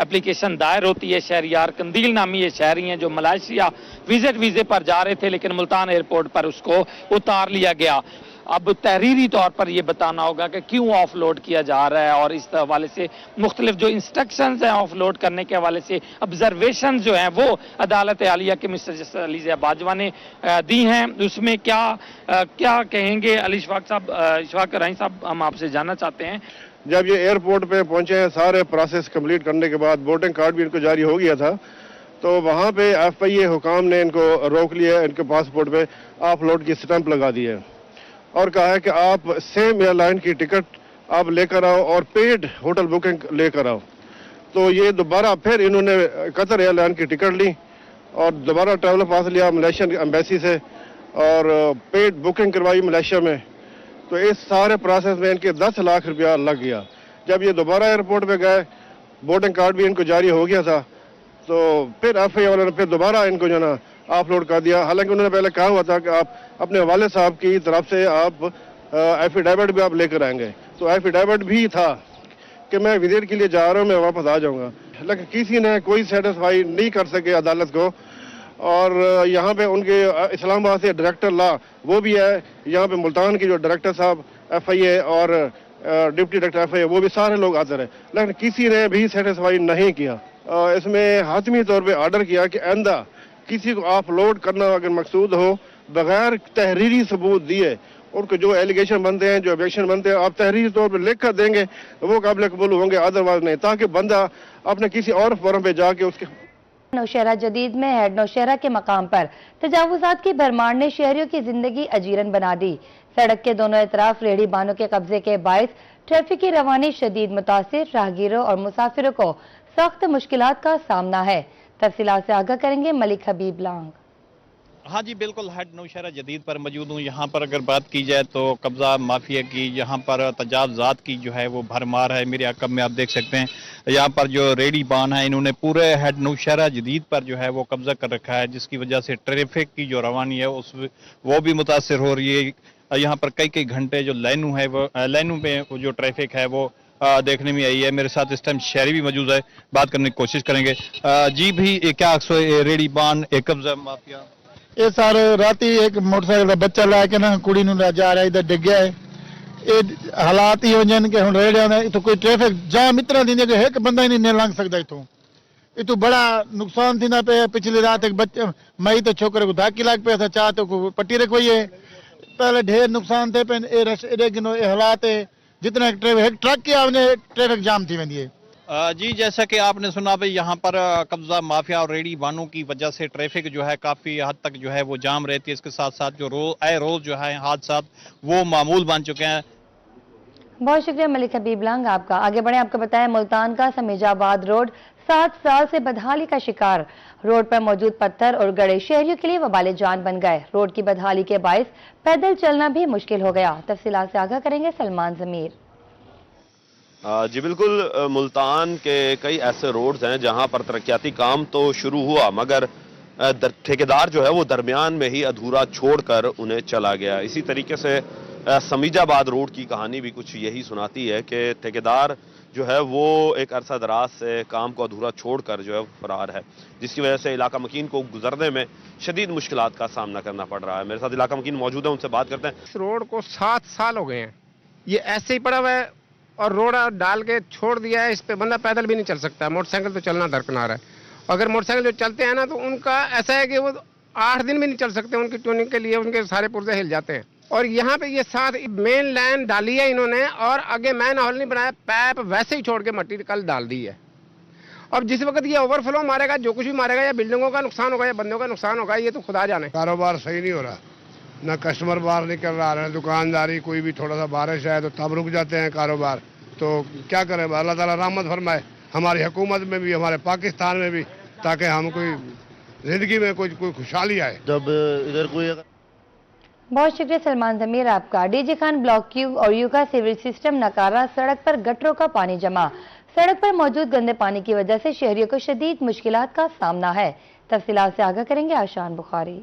एप्लीकेशन दायर होती है। शहरियार कंदील नामी ये शहरी हैं जो मलेशिया विजिट वीजे पर जा रहे थे, लेकिन मुल्तान एयरपोर्ट पर उसको उतार लिया गया। अब तहरीरी तौर पर यह बताना होगा कि क्यों ऑफ लोड किया जा रहा है और इस हवाले से मुख्तलिफ जो इंस्ट्रक्शंस हैं ऑफ लोड करने के हवाले से ऑब्जर्वेशन जो हैं वो अदालत आलिया के मिस्टर जस्टिस अली बाजवा ने दी हैं। उसमें क्या कहेंगे अली इशफाक साहब, इशफाक राही साहब, हम आपसे जानना चाहते हैं।
जब ये एयरपोर्ट पे पहुंचे हैं, सारे प्रोसेस कंप्लीट करने के बाद बोर्डिंग कार्ड भी इनको जारी हो गया था, तो वहाँ पे एफआईए हुकाम ने इनको रोक लिया, इनके पासपोर्ट पे ऑफ लोड की स्टैंप लगा दी है और कहा है कि आप सेम एयरलाइन की टिकट आप लेकर आओ और पेड होटल बुकिंग लेकर आओ। तो ये दोबारा फिर इन्होंने कतर एयरलाइन की टिकट ली और दोबारा ट्रैवल पास लिया मलेशियन एम्बेसी से और पेड बुकिंग करवाई मलेशिया में। तो इस सारे प्रोसेस में इनके 10 लाख रुपया लग गया। जब ये दोबारा एयरपोर्ट पे गए, बोर्डिंग कार्ड भी इनको जारी हो गया था, तो फिर एफआईए वालों ने फिर दोबारा इनको जो ना ऑफलोड कर दिया। हालांकि उन्होंने पहले कहा हुआ था कि आप अपने वाले साहब की तरफ से आप एफिडेविट भी आप लेकर आएंगे, तो एफिडेविट भी था कि मैं विजिट के लिए जा रहा हूँ, मैं वापस आ जाऊंगा। लेकिन किसी ने कोई सेटिस्फाई नहीं कर सके अदालत को। और यहाँ पे उनके इस्लामाबाद से डायरेक्टर लॉ वो भी है, यहाँ पे मुल्तान की जो डायरेक्टर साहब एफआईए और डिप्टी डायरेक्टर एफआईए वो भी सारे लोग आते रहे, लेकिन किसी ने भी सेटिस्फाई नहीं किया। इसमें हातमी तौर पर ऑर्डर किया कि आइंदा किसी को ऑफलोड करना अगर मकसूद हो बगैर तहरीरी सबूत दिए उनके जो एलिगेशन बनते हैं, जो ऑब्जेक्शन बनते हैं, आप तहरीरी तौर पर लिख कर देंगे वो काबिल कबूल होंगे, अदरवाइज नहीं, ताकि बंदा अपने किसी और फोरम पे जाके उसके
नौशहरा जदीद में हेड नौशहरा के मकाम पर तजावुजात की भरमार ने शहरियों की जिंदगी अजीरन बना दी। सड़क के दोनों इतराफ रेहड़ी बानों के कब्जे के बायस ट्रैफिक की रवानी शदीद मुतासिर, राहगीरों और मुसाफिरों को सख्त मुश्किलात का सामना है। तफसीलात से आगाह करेंगे मलिक हबीब लांग।
हाँ जी बिल्कुल, हेड नौशहरा जदीद पर मौजूद हूँ। यहाँ पर अगर बात की जाए तो कब्जा माफिया की, यहाँ पर तजावुजात की जो है वो भरमार है। मेरे अकब में आप देख सकते हैं यहाँ पर जो रेडी बान है, इन्होंने पूरे हेड नौशहरा जदीद पर जो है वो कब्जा कर रखा है, जिसकी वजह से ट्रैफिक की जो रवानी है वो भी मुतासर हो रही है। यहाँ पर कई कई घंटे जो लाइनों है वो लाइनों में जो ट्रैफिक है वो देखने में आई है। मेरे साथ इस टाइम शहरी भी मौजूद है, बात करने की कोशिश करेंगे। जी भी क्या अक्सर रेडी बान एक कब्जा माफिया
ਇਹ ਸਰ ਰਾਤੀ ਇੱਕ ਮੋਟਰਸਾਈਕਲ ਦਾ ਬੱਚਾ ਲੈ ਕੇ ਨਾ ਕੁੜੀ ਨੂੰ ਲੈ ਜਾ ਰਿਹਾ ਇਧਰ ਡਿੱਗਿਆ ਹੈ। ਇਹ ਹਾਲਾਤ ਹੀ ਹੋ ਜਾਣ ਕਿ ਹੁਣ ਰੇੜਿਆਂ ਦਾ ਇਥੋਂ ਕੋਈ ਟ੍ਰੈਫਿਕ ਜਾਮ ਇਤਨਾ ਦਿੰਦੇ ਕਿ ਇੱਕ ਬੰਦਾ ਹੀ ਨਹੀਂ ਲੰਘ ਸਕਦਾ ਇਥੋਂ। ਇਤੋਂ ਬੜਾ ਨੁਕਸਾਨ ਥींदा ਪਿਆ। पिछली रात एक बच्चे मई तो छोकरे को धाकी लग पिया था, चाह तो पट्टी रखवाई है। पहले ढेर नुकसान थे पे हालात है जितना ट्रैफिक ट्रक की आपने ट्रैफिक जाम थी वेंदी है।
जी जैसा कि आपने सुना भाई, यहाँ पर कब्जा माफिया और रेडी वाहनों की वजह से ट्रैफिक जो है काफ़ी हद तक जो है वो जाम रहती है। इसके साथ साथ जो रोज जो है हादसा वो मामूल बन चुके हैं।
बहुत शुक्रिया मलिक हबीब लांग आपका। आगे बढ़े, आपको बताया मुल्तान का समीजाबाद रोड 7 साल से बदहाली का शिकार। रोड पर मौजूद पत्थर और गड़े शहरियों के लिए वबाले जान बन गए। रोड की बदहाली के बायस पैदल चलना भी मुश्किल हो गया। तफसीलात से आगाह करेंगे सलमान जमीर।
जी बिल्कुल, मुल्तान के कई ऐसे रोड्स हैं जहां पर तरक्याती काम तो शुरू हुआ, मगर ठेकेदार जो है वो दरमियान में ही अधूरा छोड़कर उन्हें चला गया। इसी तरीके से समीजाबाद रोड की कहानी भी कुछ यही सुनाती है कि ठेकेदार जो है वो एक अरसा दराज से काम को अधूरा छोड़कर जो है फरार है, जिसकी वजह से इलाका मकीन को गुजरने में शदीद मुश्किलात का सामना करना पड़ रहा है। मेरे साथ इलाका मकीन मौजूद है, उनसे बात करते हैं।
इस रोड को 7 साल हो गए हैं, ये ऐसे ही पड़ा हुआ है और रोड डाल के छोड़ दिया है। इस पे बंदा पैदल भी नहीं चल सकता, मोटरसाइकिल तो चलना दरकिनार है। अगर मोटरसाइकिल जो चलते हैं ना तो उनका ऐसा है कि वो 8 दिन भी नहीं चल सकते, उनकी ट्यूनिंग के लिए उनके सारे पुर्जे हिल जाते हैं। और यहाँ पे ये 7 मेन लाइन डाली है इन्होंने और आगे मैन हॉल नहीं बनाया, पैप वैसे ही छोड़ के मट्टी कल डाल दी है। अब जिस वक्त ये ओवरफ्लो मारेगा, जो कुछ भी मारेगा, या बिल्डिंगों का नुकसान होगा या बंदों का नुकसान होगा, ये तो खुदा जाने।
कारोबार सही नहीं हो रहा, ना कस्टमर बाहर निकल रहा है, दुकानदारी कोई भी थोड़ा सा बारिश है तो तब रुक जाते हैं कारोबार। तो क्या करें, अल्लाह ताला रहमत फरमाए हमारी हुकूमत में भी, हमारे पाकिस्तान में भी, ताकि हम कोई जिंदगी में कोई खुशहाली आए। जब इधर कोई
बहुत शुक्रिया सलमान जमीर आपका। डीजी खान ब्लॉक क्यू और यू का सीवरेज सिस्टम नकारा, सड़क पर गटरों का पानी जमा। सड़क पर मौजूद गंदे पानी की वजह से शहरियों को शदीद मुश्किलात का सामना है। तफसीलात से आगाह करेंगे आशान बुखारी।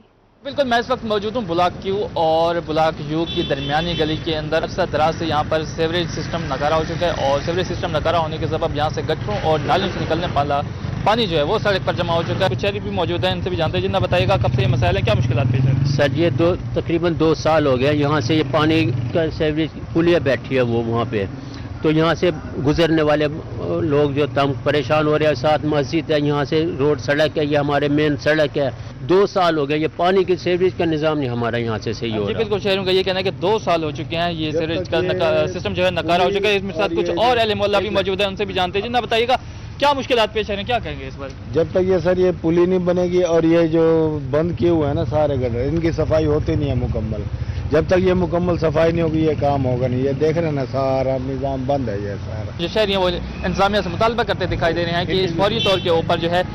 बिल्कुल, मैं इस वक्त मौजूद हूँ ब्लॉक क्यू और ब्लॉक यू की दरमियानी गली के अंदर। अक्सर दराज से यहाँ पर सीवरेज सिस्टम नकारा हो चुका है और सीवरेज सिस्टम नकारा होने के सबब यहाँ से गटरों और नालियों से निकलने वाला पानी जो है वो सड़क पर जमा हो चुका है। कुछ शहरी भी मौजूद हैं, इनसे भी जानते हैं। जिन्ना बताइएगा कब से ये मसाइल है, क्या मुश्किलात पेश है?
सर ये तकरीबन 2 साल हो गया, यहाँ से ये पानी का सीवरेज पुलिया बैठी है वो वहाँ पे, तो यहाँ से गुजरने वाले लोग जो तंग परेशान हो रहे हैं। साथ मस्जिद है, यहाँ से रोड सड़क है, ये हमारे मेन सड़क है। 2 साल हो गए, ये पानी की सीवरेज का निज़ाम नहीं हमारा यहाँ से सही हो रहा है।
बिल्कुल, शहरों का ये कहना है कि 2 साल हो चुके हैं, ये सीवरेज का सिस्टम जो है नकारा हो चुका है। इसमें साथ कुछ और अहले मोहल्ला भी मौजूद है, उनसे भी जानते हैं। जिन्ना बताइएगा क्या मुश्किलात पेश है, क्या कहेंगे इस बार?
जब तक ये सर ये पुली नहीं बनेगी और ये जो बंद किए हुए हैं ना सारे गटर, इनकी सफाई होती नहीं है मुकम्मल। जब तक ये मुकम्मल सफाई नहीं होगी ये काम होगा नहीं। ये देख रहे हैं ना सारा निज़ाम बंद है। ये सारा
जो शहरी हैं वो इंतजामिया से मुतालबा करते दिखाई दे रहे हैं कि इस फौरी तौर के ऊपर जो है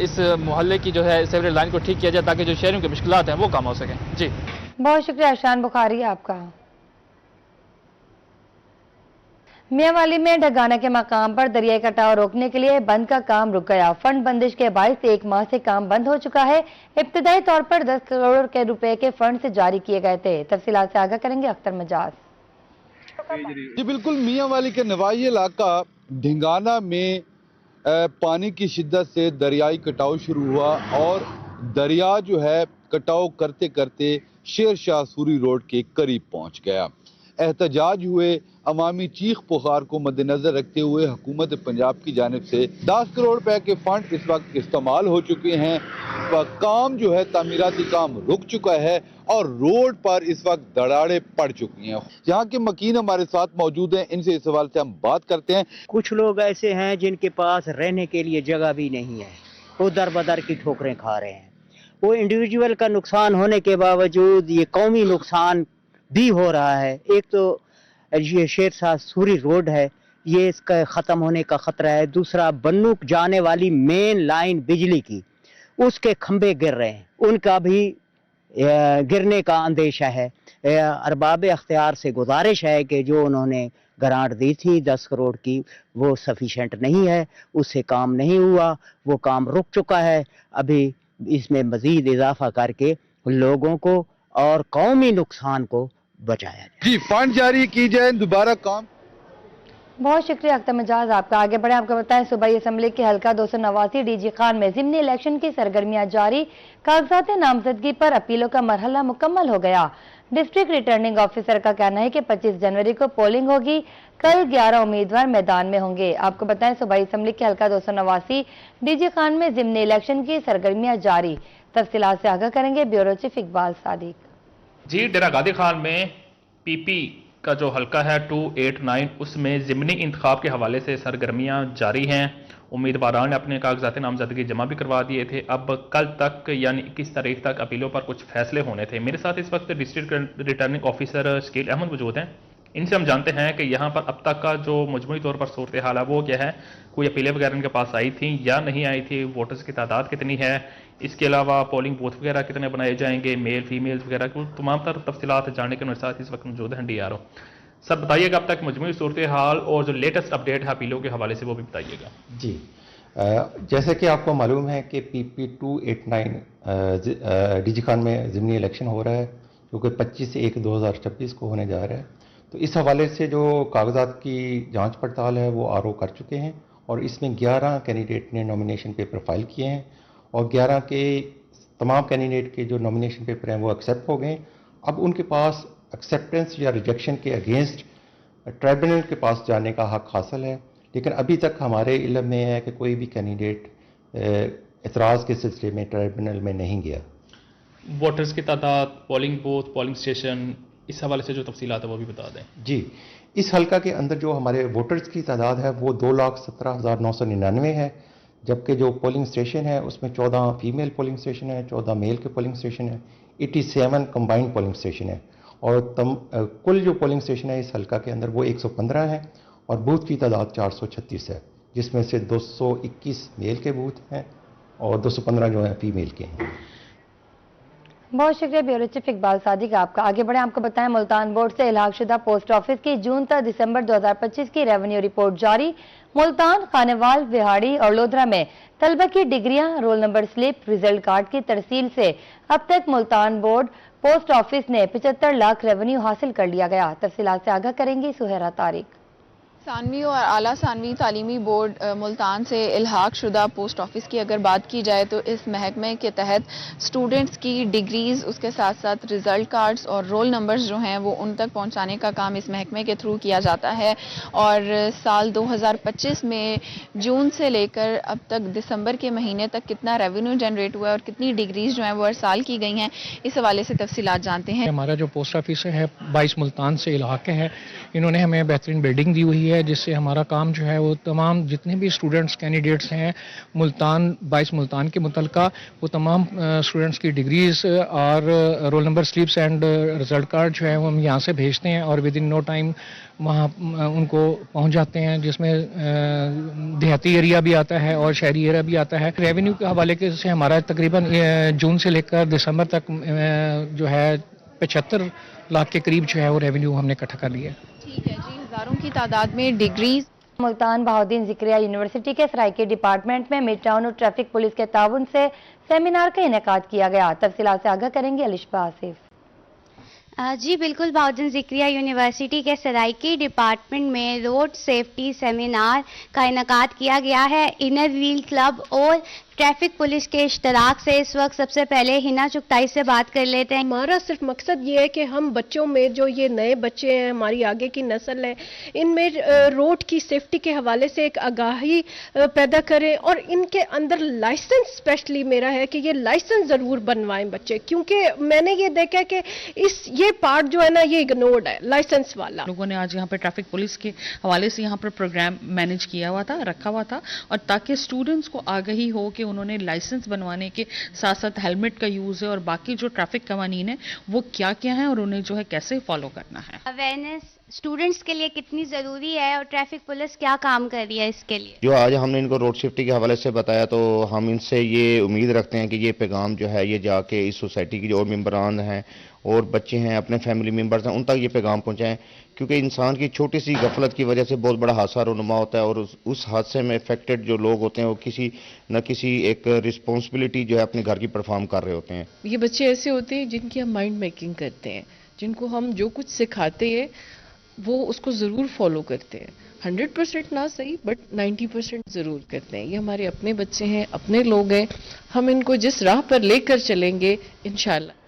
इस मोहल्ले की जो है सीवरेज लाइन को ठीक किया जाए ताकि जो शहरियों की मुश्किलात हैं वो कम हो सकें। जी
बहुत शुक्रिया आशान बुखारी आपका। मियांवाली में ढगाना के मकाम पर दरियाई कटाव रोकने के लिए बंद का काम रुक गया। फंड बंदिश के बायस 1 माह से काम बंद हो चुका है। इब्तदाई तौर पर 10 करोड़ के रुपए के फंड से जारी किए गए थे। तफसीलात से आगाह करेंगे अख्तर मजाज।
जी बिल्कुल, मियांवाली के नवाही इलाका ढिंगाना में पानी की शिद्दत से दरियाई कटाव शुरू हुआ और दरिया जो है कटाव करते करते शेर शाह सूरी रोड के करीब पहुंच गया। احتجاج ہوئے۔ عوامی چیخ پکار کو مد نظر رکھتے ہوئے حکومت پنجاب کی جانب سے 10 کروڑ روپے کے فنڈ اس وقت استعمال ہو چکے ہیں۔ کام جو ہے تعمیراتی کام رک چکا ہے اور روڈ پر اس وقت دراڑیں پڑ چکی ہیں۔ یہاں کے مکین ہمارے ساتھ موجود ہیں، ان سے اس سوال سے ہم بات کرتے ہیں۔
کچھ لوگ ایسے ہیں جن کے پاس رہنے کے لیے جگہ بھی نہیں ہے، وہ در بدر کی ٹھوکریں کھا رہے ہیں۔ وہ انڈیویجول کا نقصان ہونے کے باوجود یہ قومی نقصان بھی ہو رہا ہے۔ ایک تو یہ شیر شاہ سوری روڈ ہے، یہ اس کا ختم ہونے کا خطرہ ہے۔ دوسرا بنو جانے والی مین لائن بجلی کی، اس کے کھمبے گر رہے ہیں، ان کا بھی گرنے کا اندیشہ ہے۔ ارباب اختیار سے گزارش ہے کہ جو انہوں نے گرانٹ دی تھی 10 کروڑ کی، وہ سفیشینٹ نہیں ہے، اس سے کام نہیں ہوا، وہ کام رک چکا ہے۔ ابھی اس میں مزید اضافہ کر کے لوگوں کو اور قومی نقصان کو بچایا جائے۔
جی فنڈ جاری کی جائے، دوبارہ کام۔
بہت شکریہ اختر مجاز آپ کا۔ آگے بڑھیں، آپ کو بتائیں صوبائی اسمبلی کے حلقہ 289 ڈی جی خان میں ضمنی الیکشن کی سرگرمیاں جاری۔ کاغذات نامزدگی پر اپیلوں کا مرحلہ مکمل ہو گیا۔ ڈسٹرکٹ ریٹرننگ آفیسر کا کہنا ہے کہ 25 جنوری کو پولنگ ہوگی، کل 11 امیدوار میدان میں ہوں گے۔ آپ کو بتائیں صوبائی اسمبلی کے حلقہ 289 ڈی جی خان میں ضمنی الیکشن کی سرگرمیاں جاری۔ تفصیلات سے آگاہ کریں گے بیورو چیف اقبال صادق۔
جی ڈیرہ غادی خان میں پی پی کا جو حلقہ ہے 289 اس میں ضمنی انتخاب کے حوالے سے سرگرمیاں جاری ہیں۔ امیدواران نے اپنے کاغذات نامزدگی جمع بھی کروا دیے تھے۔ اب کل تک یعنی 21 تاریخ تک اپیلوں پر کچھ فیصلے ہونے تھے۔ میرے ساتھ اس وقت district returning officer Shakeel Ahmed موجود ہیں۔ ان سے ہم جانتے ہیں کہ یہاں پر اب تک کا جو مجموعی طور پر صورتحال ہے وہ کیا ہے، کوئی اپیلیں وغیرہ ان کے پاس آئی تھیں یا نہیں آئی تھی، ووٹرز کی تعداد کتنی ہے، اس کے علاوہ پولنگ بوتھ وغیرہ کتنے بنائے جائیں گے، میل فیمیل وغیرہ کو تمام تر تفصیلات جاننے کے میرے ساتھ اس وقت موجود ہیں ڈی آر او۔ سر بتائیے گا اب تک مجموعی صورتحال اور جو لیٹسٹ اپڈیٹ ہے اپیلوں کے حوالے سے وہ بھی بتائیے گا۔
جی جیسے کہ آپ کو معلوم ہے کہ پی پی 289 ڈی جی خان میں ضمنی الیکشن ہو رہا ہے جو کہ 25/1/2026 کو ہونے جا رہا ہے۔ تو اس حوالے سے جو کاغذات کی جانچ پڑتال ہے وہ آر او کر چکے ہیں اور اس میں 11 کینڈیڈیٹ نے نامینیشن پیپر فائل کیے ہیں اور 11 کے تمام کینڈیڈیٹ کے جو نامینیشن پیپر ہیں وہ ایکسیپٹ ہو گئے۔ اب ان کے پاس ایکسیپٹنس یا ریجیکشن کے اگینسٹ ٹرائبونل کے پاس جانے کا حق حاصل ہے، لیکن ابھی تک ہمارے علم میں ہے کہ کوئی بھی کینڈیڈیٹ اعتراض کے سلسلے میں ٹرائبونل میں نہیں گیا۔
ووٹرز کی تعداد، پولنگ بوتھ، پولنگ اسٹیشن، اس حوالے سے جو تفصیلات ہے وہ بھی بتا دیں۔
جی اس حلقہ کے اندر جو ہمارے ووٹرز کی تعداد ہے وہ 2,17,999 ہے، جبکہ جو پولنگ اسٹیشن ہے اس میں 14 فیمیل پولنگ اسٹیشن ہے، 14 میل کے پولنگ اسٹیشن ہے، 87 کمبائنڈ پولنگ اسٹیشن ہے اور کل جو پولنگ اسٹیشن ہے اس حلقہ کے اندر وہ 115 ہے اور بوتھ کی تعداد 436 ہے، جس میں سے 221 میل کے بوتھ ہیں اور 215 جو ہیں فیمیل کے ہیں۔
بہت شکریہ بیورو چیف اقبال صادق آپ کا۔ آگے بڑھیں، آپ کو بتائیں ملتان بورڈ سے الحاق شدہ پوسٹ آفس کی جون تا دسمبر 2025 کی ریونیو رپورٹ جاری۔ ملتان، خانیوال، وہاڑی اور لودھرا میں طلبہ کی ڈگریاں، roll number slip, result card کی ترسیل سے اب تک ملتان بورڈ پوسٹ آفس نے 75 لاکھ ریونیو حاصل کر لیا گیا۔ تفصیلات سے آگاہ کریں گی سہیرا طارق۔
ثانوی اور اعلیٰ ثانوی تعلیمی بورڈ ملتان سے الحاق شدہ پوسٹ آفس کی اگر بات کی جائے تو اس محکمے کے تحت سٹوڈنٹس کی ڈگریز، اس کے ساتھ ساتھ ریزلٹ کارڈز اور رول نمبرز جو ہیں وہ ان تک پہنچانے کا کام اس محکمے کے تھرو کیا جاتا ہے۔ اور سال 2025 میں جون سے لے کر اب تک دسمبر کے مہینے تک کتنا ریونیو جنریٹ ہوا ہے اور کتنی ڈگریز جو ہیں وہ ارسال کی گئی ہیں، اس حوالے سے تفصیلات جانتے ہیں۔
ہمارا جو پوسٹ آفس ہے 22 ملتان سے الحاق ہے، انہوں نے ہمیں بہترین بلڈنگ دی ہوئی ہے جس سے ہمارا کام جو ہے وہ تمام جتنے بھی اسٹوڈنٹس کینڈیڈیٹس ہیں ملتان 22 ملتان کے متعلقہ وہ تمام اسٹوڈنٹس کی ڈگریز اور roll number sleeps and result card جو ہے وہ ہم یہاں سے بھیجتے ہیں اور ود ان نو ٹائم وہاں ان کو پہنچ جاتے ہیں، جس میں دیہاتی ایریا بھی آتا ہے اور شہری ایریا بھی آتا ہے۔ ریونیو کے حوالے سے ہمارا تقریباً جون سے لے کر دسمبر تک جو ہے 75 لاکھ کے قریب جو ہے وہ ریونیو ہم نے اکٹھا کر لیا ہے۔
ٹھیک ہے جی، ہزاروں کی تعداد میں ڈگریز۔
ملتان بہاؤدین ذکریہ یونیورسٹی کے سرائکی ڈپارٹمنٹ میں مڈ ٹاؤن اور ٹریفک پولیس کے تعاون سے سیمینار کا انعقاد کیا گیا۔ تفصیلات سے آگاہ کریں گے الشبہ آصف۔
जी बिल्कुल, बहुजन ज़िक्रिया यूनिवर्सिटी के सराइकी डिपार्टमेंट में रोड सेफ्टी सेमिनार का इनेकाद किया गया है। इनर व्हील क्लब और ट्रैफिक पुलिस के इश्तराक से इस वक्त सबसे पहले हिना चुगताई से बात कर लेते हैं।
हमारा सिर्फ मकसद ये है कि हम बच्चों में, जो ये नए बच्चे हैं, हमारी आगे की नस्ल है, इनमें रोड की सेफ्टी के हवाले से एक आगाही पैदा करें और इनके अंदर लाइसेंस, स्पेशली मेरा है कि ये लाइसेंस ज़रूर बनवाएं बच्चे, क्योंकि मैंने ये देखा कि ये पार्ट जो है ना, ये इग्नोर्ड है, लाइसेंस वाला।
लोगों ने आज यहाँ पर ट्रैफिक पुलिस के हवाले से यहाँ पर प्रोग्राम मैनेज किया हुआ था, रखा हुआ था, और ताकि स्टूडेंट्स को आगाही हो कि उन्होंने लाइसेंस बनवाने के साथ साथ हेलमेट का यूज़ है और बाकी जो ट्रैफिक कवानीन है वो क्या क्या है और उन्हें जो है कैसे फॉलो करना है।
अवेयरनेस स्टूडेंट्स के लिए कितनी ज़रूरी है और ट्रैफिक पुलिस क्या काम कर रही है इसके लिए?
जो आज हमने इनको रोड सेफ्टी के हवाले से बताया, तो हम इनसे ये उम्मीद रखते हैं कि ये पैगाम जो है ये जाके इस सोसाइटी की जो और मेम्बरान हैं और बच्चे हैं, अपने फैमिली मेम्बर्स हैं, उन तक ये पैगाम पहुंचाएं, क्योंकि इंसान की छोटी सी गफलत की वजह से बहुत बड़ा हादसा रुनुमा होता है और उस हादसे में अफेक्टेड जो लोग होते हैं वो किसी न किसी एक रिस्पॉन्सिबिलिटी जो है अपने घर की परफॉर्म कर रहे होते हैं।
ये बच्चे ऐसे होते हैं जिनकी हम माइंड मेकिंग करते हैं, जिनको हम जो कुछ सिखाते हैं वो उसको ज़रूर फॉलो करते हैं। 100% ना सही, बट 90% ज़रूर करते हैं। ये हमारे अपने बच्चे हैं, अपने लोग हैं, हम इनको जिस राह पर लेकर चलेंगे इंशाल्लाह